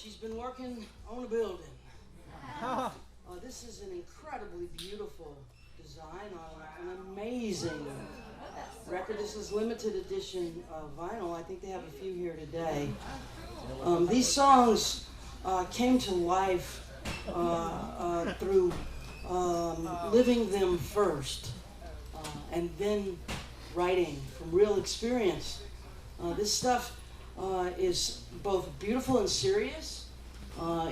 She's been working on a building. This is an incredibly beautiful design on an amazing record. This is limited edition vinyl. I think they have a few here today. These songs came to life through living them first and then writing from real experience. This stuff is both beautiful and serious.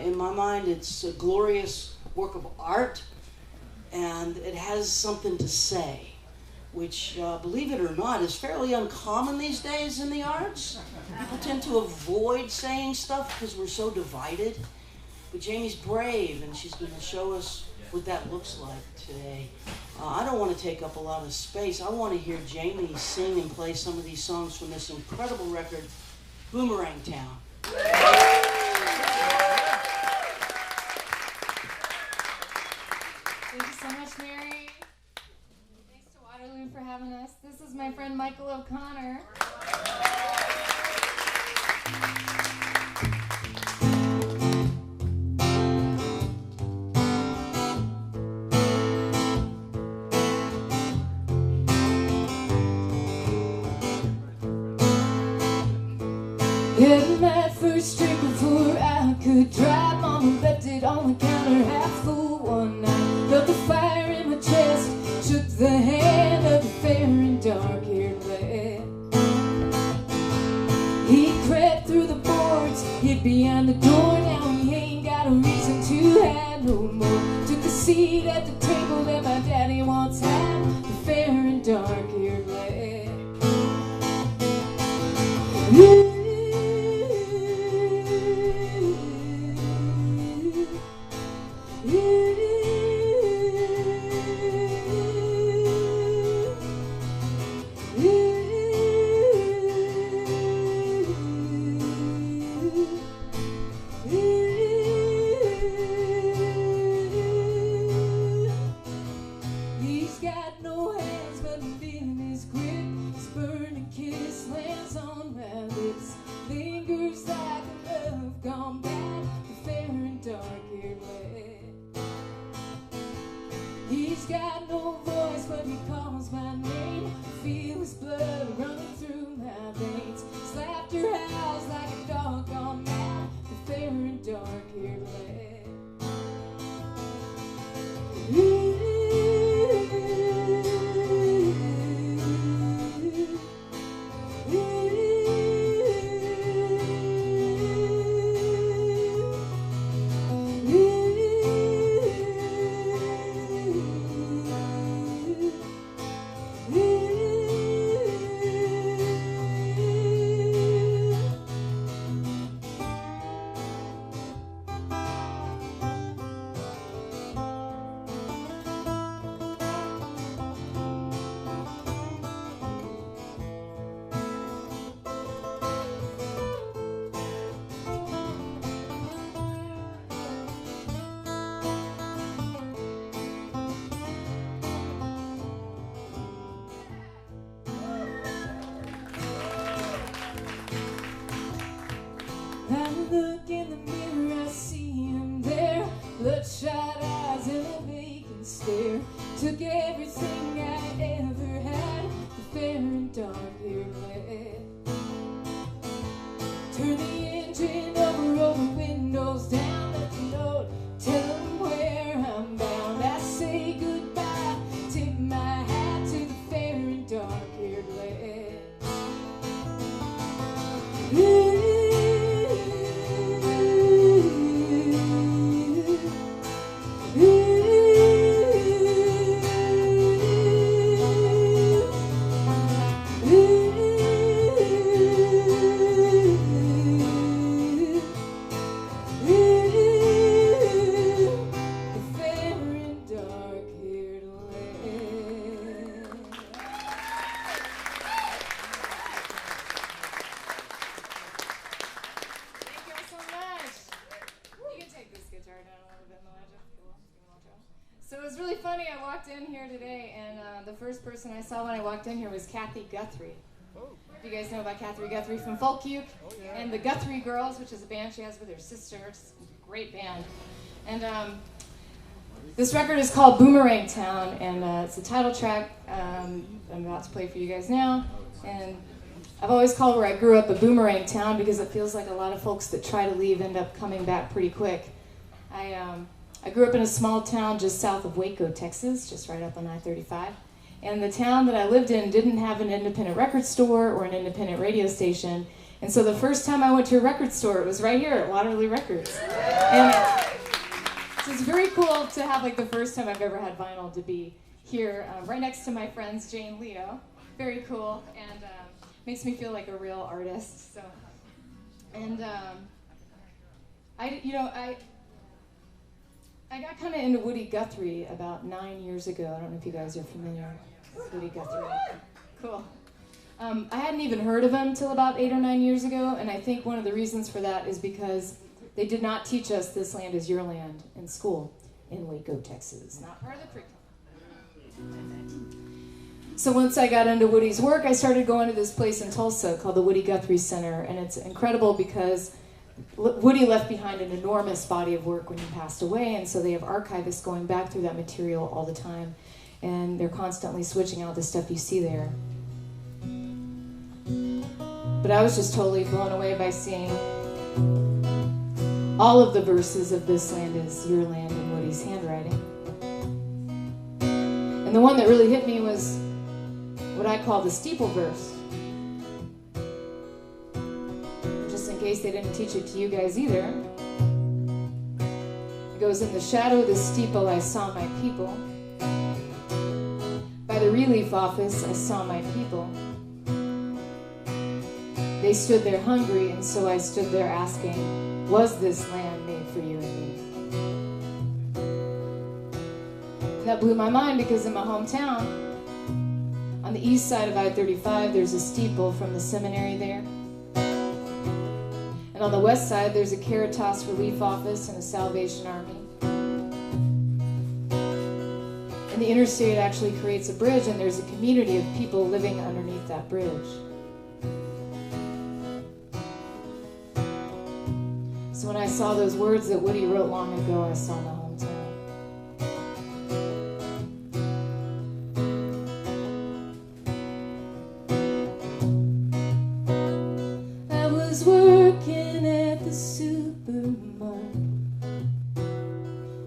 In my mind, it's a glorious work of art, and it has something to say, which, believe it or not, is fairly uncommon these days in the arts. People tend to avoid saying stuff because we're so divided. But JAIMEE's brave, and she's going to show us what that looks like today. I don't want to take up a lot of space. I want to hear JAIMEE sing and play some of these songs from this incredible record, Boomerang Town. Thank you so much, Mary. Thanks to Waterloo for having us. This is my friend Michael O'Connor. Had my first drink before I could drive. Mama left it on the counter half full one night. Felt the fire in my chest, shook the hand of the fair and dark-haired lad. He crept through the boards, hid behind the door. Now he ain't got a reason to hide no more. Took the seat at the table that my daddy once had, the fair and dark-haired lad. He's got no hands, but I'm feeling his grip. His burning kiss lands on my lips. Lingers like a love gone bad, the fair and dark-haired lad. He's got no voice, but he calls my name. I feel his blood running through my veins. His laughter howls like a dog gone mad, the fair and dark-haired lad. I look in the mirror, I see him there. Bloodshot eyes and a vacant stare. Took everything I ever had, the fair and dark-haired lad. Turn the engine over, roll the windows down. Let the note tell him where I'm bound. I say goodbye, tip my hat to the fair and dark-haired lad. So it was really funny. I walked in here today, and the first person I saw when I walked in here was Kathy Guthrie. If you guys know about Catherine Guthrie from Folk Uke, and the Guthrie Girls, which is a band she has with her sister. It's a great band. And this record is called Boomerang Town, and it's the title track I'm about to play for you guys now. And I've always called where I grew up a boomerang town because it feels like a lot of folks that try to leave end up coming back pretty quick. I grew up in a small town just south of Waco, Texas, just right up on I-35. And the town that I lived in didn't have an independent record store or an independent radio station. And so the first time I went to a record store, it was right here at Waterloo Records. And so it's very cool to have like the first time I've ever had vinyl to be here, right next to my friends Jane and Leo. Very cool, and makes me feel like a real artist. So, and I got kind of into Woody Guthrie about 9 years ago. I don't know if you guys are familiar with Woody Guthrie. Cool. I hadn't even heard of him till about 8 or 9 years ago, and I think one of the reasons for that is because they did not teach us this land is your land in school in Waco, Texas. Not part of the curriculum. So once I got into Woody's work, I started going to this place in Tulsa called the Woody Guthrie Center, and it's incredible because Woody left behind an enormous body of work when he passed away, and so they have archivists going back through that material all the time, and they're constantly switching out the stuff you see there. But I was just totally blown away by seeing all of the verses of This Land Is Your Land in Woody's handwriting. And the one that really hit me was what I call the steeple verse. Just in case they didn't teach it to you guys either. It goes, in the shadow of the steeple I saw my people. By the relief office I saw my people. They stood there hungry, and so I stood there asking, was this land made for you and me? And that blew my mind because in my hometown, on the east side of I-35, there's a steeple from the seminary there. And on the west side, there's a Caritas Relief Office and a Salvation Army. And the interstate actually creates a bridge, and there's a community of people living underneath that bridge. So when I saw those words that Woody wrote long ago, I saw my hometown. I was working at the supermarket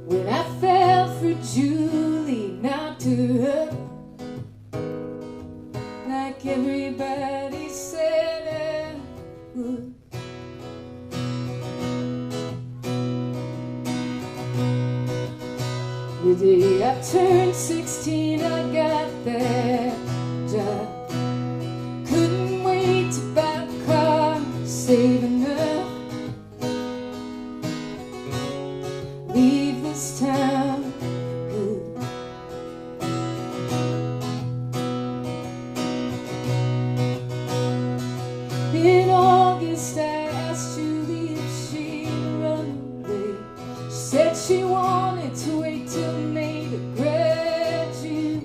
when I fell for Julie, knocked her up like everybody said I would. The day I turned 16, I got that job. Couldn't wait to buy a car, save enough. Leave this town good. In August, I asked Julie if she'd run away. She said she wanted to wait till May to graduate.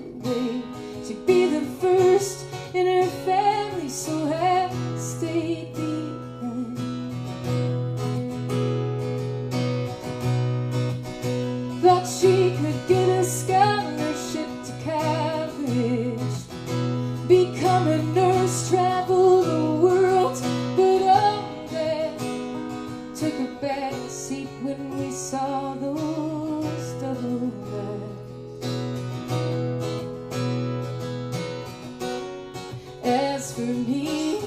She'd be the first in her family, so I stayed behind. Thought she could get a scholarship to college, become a nurse, travel the world, but all that took a back seat when we saw those double lights. As for me,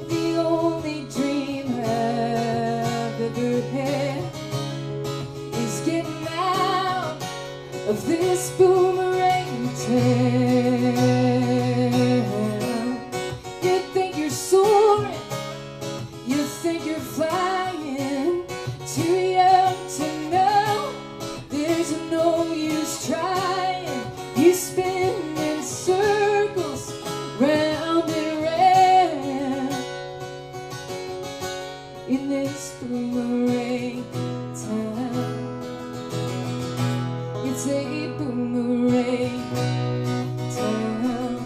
the only dream I've ever had is getting out of this boomerang town. You think you're soaring, you think you're flying, too young to know there's no use trying. You spin in circles, round and round, in this boomerang town. It's a boomerang town.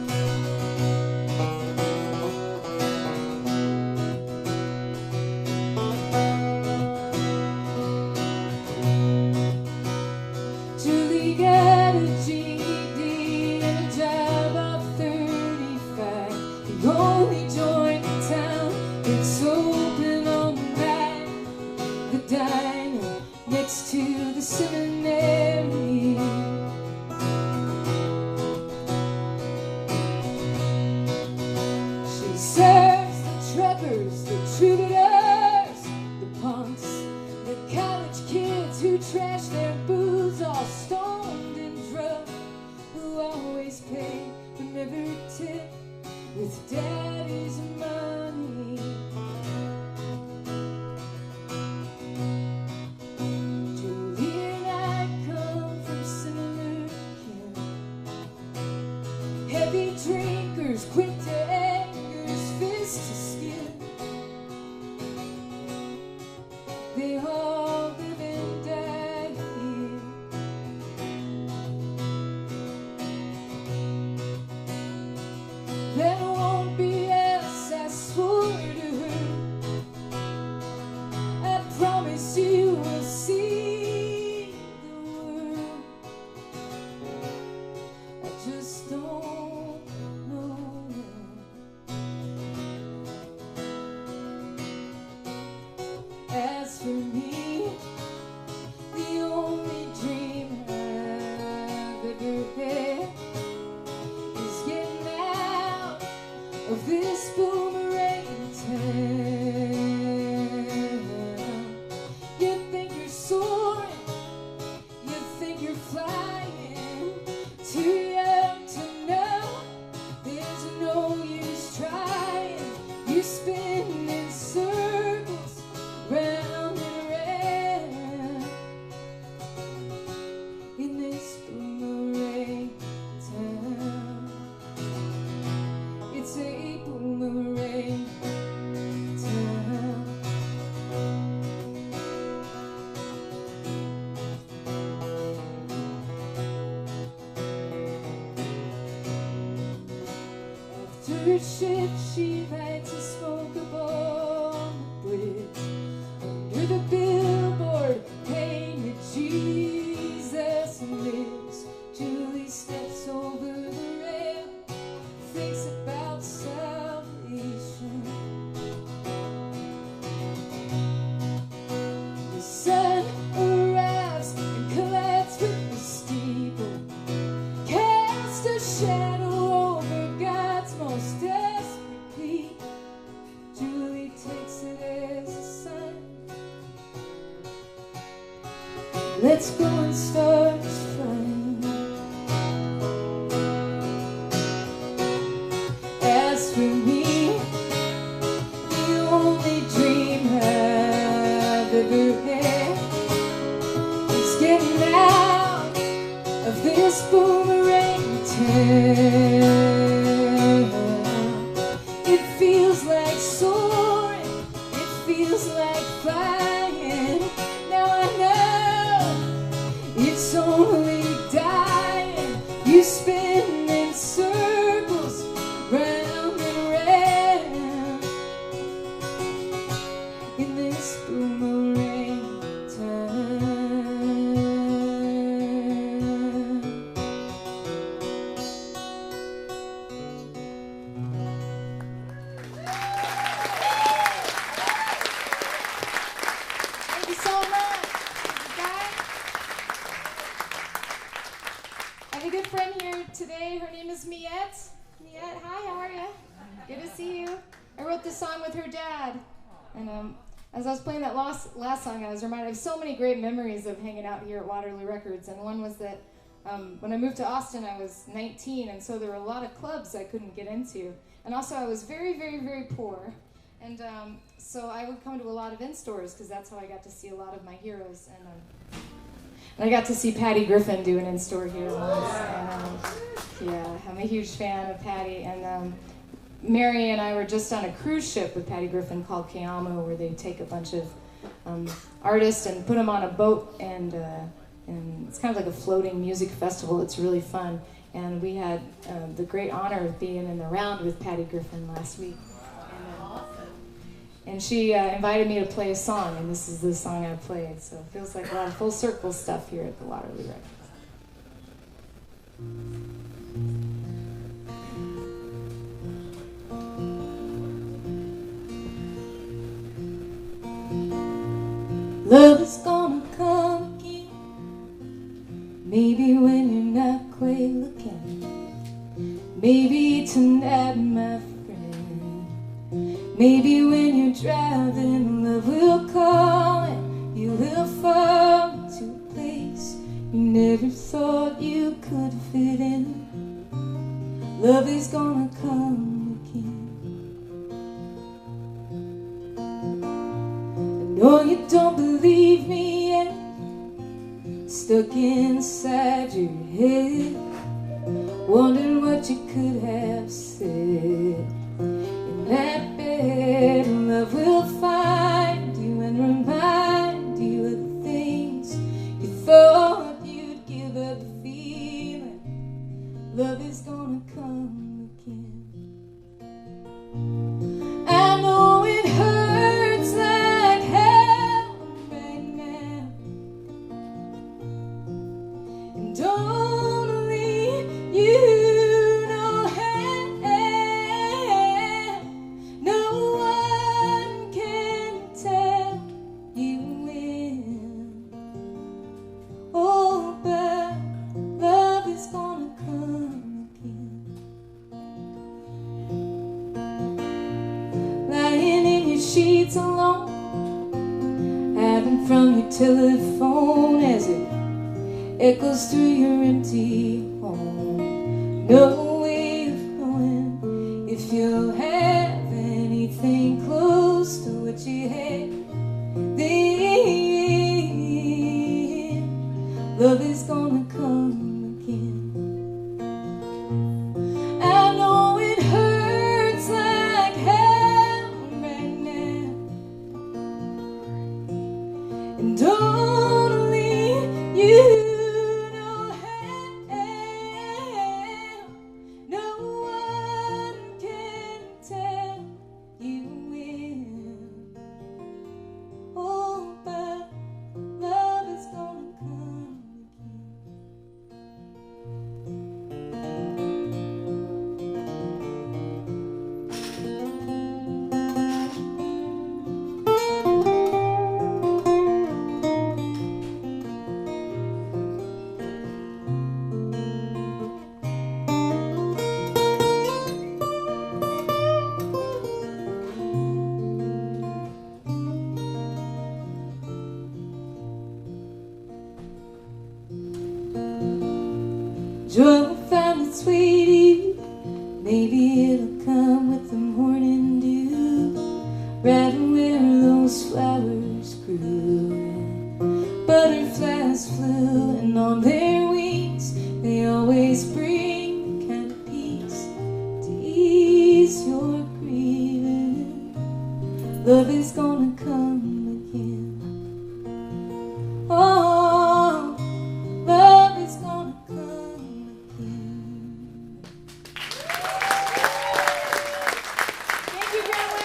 they all live and die here. There won't be else, I swear to her. I promise you will see the world. I just don't know. As for me, the only dream I've ever had is getting out of this boomerang town. You think you're soaring, you think you're flying, too young to know there's no use trying. You spin in circles, round and round, in this boomerang town. It's a boomerang town. After her shift, she lights a smoke up on the bridge. Under the billboard painted Jesus lives. Julie steps over the rail, thinks about salvation. The sun arrives and collides with the steeple, cast a shadow over God's most desperate plea. Julie takes it as a sign. Let's go and start flying. As for me, the only dream I've ever had is getting out of this boomerang town. It feels like soaring, it feels like flying. Now I know it's only dying. You spin in circles, round and round, in this boomerang town. Thank you so much. Guys. I have a good friend here today. Her name is Miette. Miette, hi, how are you? Good to see you. I wrote this song with her dad. And as I was playing that last song, I was reminded of so many great memories of hanging out here at Waterloo Records. And one was that when I moved to Austin, I was 19, and so there were a lot of clubs I couldn't get into. And also, I was very, very, very poor. And so I would come to a lot of in-stores because that's how I got to see a lot of my heroes. And I got to see Patty Griffin do an in-store here once. And, yeah, I'm a huge fan of Patty. And Mary and I were just on a cruise ship with Patty Griffin called Kiamo, where they take a bunch of artists and put them on a boat, and it's kind of like a floating music festival. It's really fun. And we had the great honor of being in the round with Patty Griffin last week. And she invited me to play a song, and this is the song I played. So it feels like a lot of full circle stuff here at the Waterloo Records. Love is gonna come again, maybe when you're not quite looking, maybe tonight, my friend, maybe when you're driving. Love will call and you will fall into a place you never thought you could fit in. Love is gonna come again. No, you don't believe me yet, stuck inside your head, wondering what you could have said. In that bed, love will find you and remind from your telephone as it echoes through your empty home. No way of knowing if you'll have anything close to what you had then. Love is gonna come again. I know it hurts like hell right now, and only you know how. No one can tell you when. Oh, but love is gonna come joy will find its way to you. Maybe it'll come with the morning dew, right where those flowers grew. Butterflies flew, and on their wings they always bring the kind of peace to ease your grieving. Love is gonna come again. Oh, love is gonna come again. Thank you, Grandma.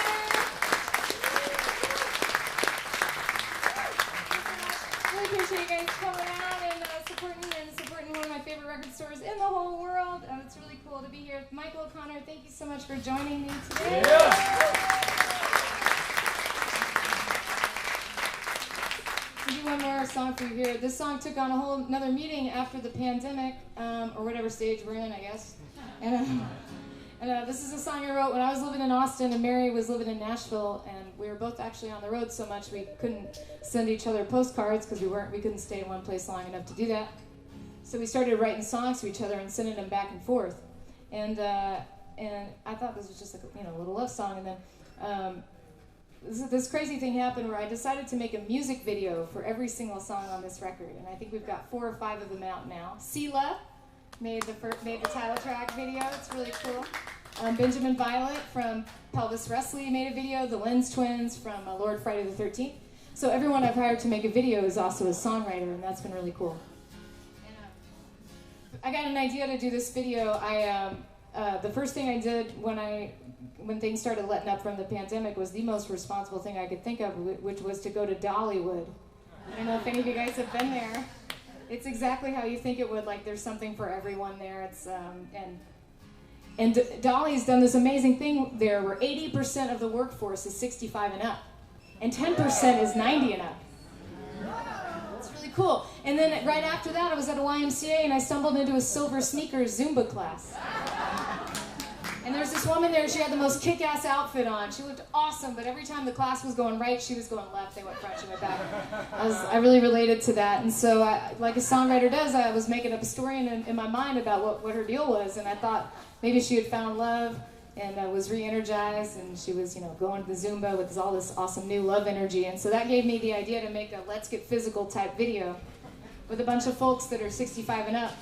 Really appreciate you guys coming out and supporting one of my favorite record stores in the whole world. It's really cool to be here. Michael O'Connor, thank you so much for joining me today. I'll do one more song for you here. This song took on a whole another meeting after the pandemic, or whatever stage we're in, I guess. And this is a song I wrote when I was living in Austin and Mary was living in Nashville, and we were both actually on the road so much we couldn't send each other postcards because we couldn't stay in one place long enough to do that. So we started writing songs to each other and sending them back and forth. And I thought this was just like a little love song, and then this crazy thing happened where I decided to make a music video for every single song on this record, and I think we've got 4 or 5 of them out now. Sela made the title track video. It's really cool. Benjamin Violet from Pelvis Wrestling made a video. The Lenz Twins from Lord Friday the 13th. So everyone I've hired to make a video is also a songwriter, and that's been really cool. And, I got an idea to do this video. The first thing I did when things started letting up from the pandemic was the most responsible thing I could think of, which was to go to Dollywood. I don't know if any of you guys have been there. It's exactly how you think it would. Like there's something for everyone there. It's and Dolly's done this amazing thing there, where 80% of the workforce is 65 and up, and 10% is 90 and up. It's really cool. And then right after that, I was at a YMCA and I stumbled into a silver sneakers Zumba class. And there's this woman there, she had the most kick-ass outfit on. She looked awesome, but every time the class was going right, she was going left. They went front, she went back. I really related to that. And so, like a songwriter does, I was making up a story in my mind about what her deal was. And I thought maybe she had found love and was re-energized, and she was, going to the Zumba with all this awesome new love energy. And so that gave me the idea to make a Let's Get Physical type video with a bunch of folks that are 65 and up.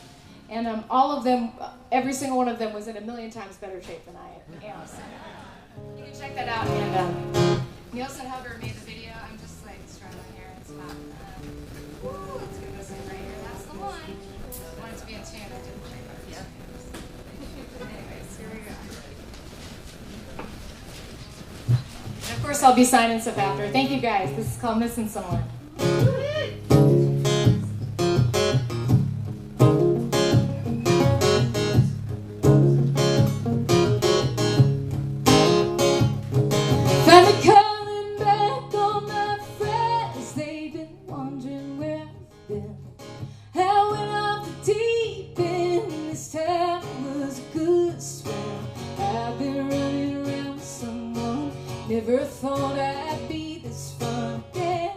And all of them, every single one of them was in a million times better shape than I am. So you can check that out. And Nielsen Hubbard made the video. I'm just like struggling here. It's hot. Let's get this in right here. That's the one. I wanted to be in tune. I didn't check it. Yeah. Anyways, here we go. And of course, I'll be signing stuff after. Thank you guys. This is called Missing Someone. Never thought I'd be this fun again.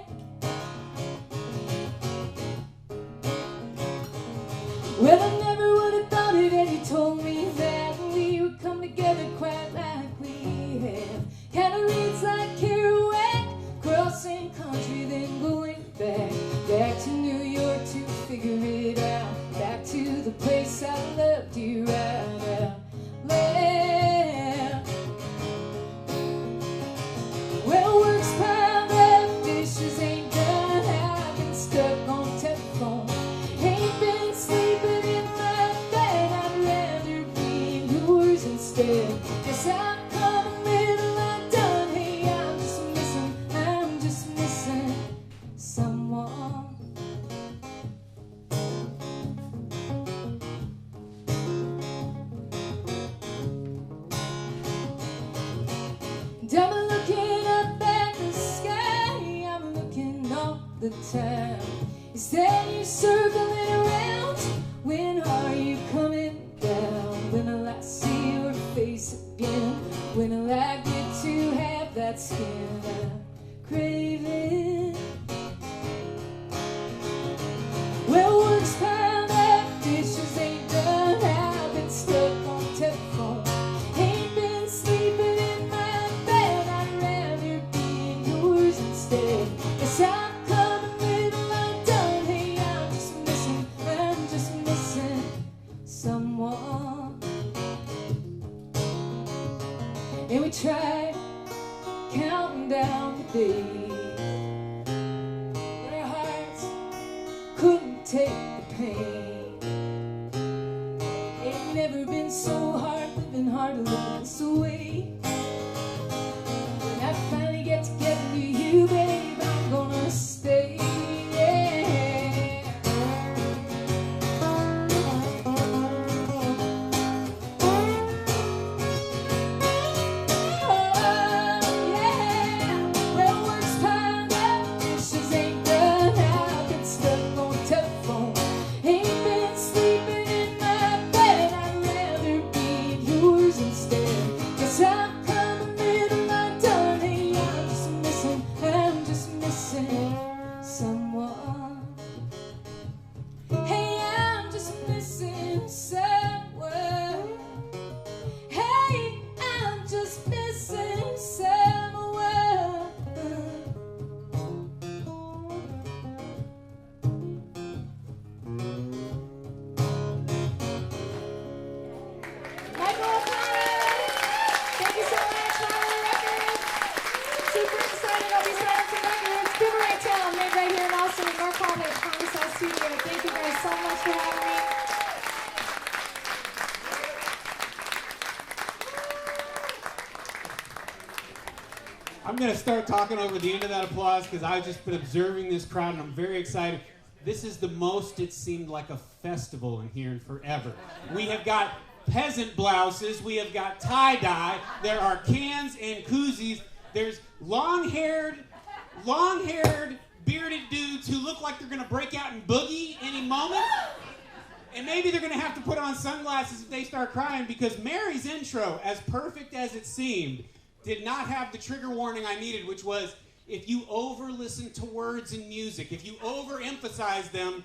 country, then going back to New York to figure it out, back to the place I loved you right out loud. Well, work's piled up, dishes ain't done, I've been stuck on telephone, ain't been sleeping in my bed, I'd rather be in yours instead. Guess I've come a little undone, hey, I'm just missing someone. And I'm looking up at the sky, I'm looking all the time. Is that you circling around? When are you coming down? When will I see your face again? When will I get to have that skin I'm craving? Well, work's piled up, dishes ain't done, I've been stuck on telephone, ain't been sleeping in my bed, I'd rather be in yours instead. Guess I've come a little undone, hey, I'm just missing someone. And we tried counting down the days, but our hearts couldn't take the pain. Ain't never been so hard to live this way. When I finally get together with you, babe, I'm gonna stay. Thank you guys so much for having me. I'm going to start talking over the end of that applause because I've just been observing this crowd and I'm very excited. This is the most it seemed like a festival in here in forever. We have got peasant blouses, we have got tie-dye, there are cans and koozies, there's long-haired, bearded dudes who look like they're going to break out in boogie any moment. And maybe they're going to have to put on sunglasses if they start crying because Mary's intro, as perfect as it seemed, did not have the trigger warning I needed, which was if you over-listen to words in music, if you overemphasize them,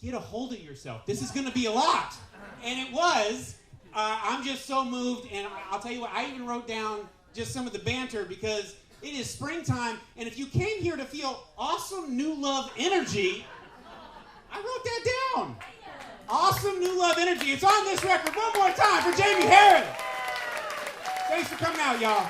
get a hold of yourself. This is going to be a lot. And it was. I'm just so moved. And I'll tell you what, I even wrote down just some of the banter because it is springtime. And if you came here to feel awesome new love energy, I wrote that down. Awesome new love energy. It's on this record. One more time for JAIMEE. Thanks for coming out, y'all.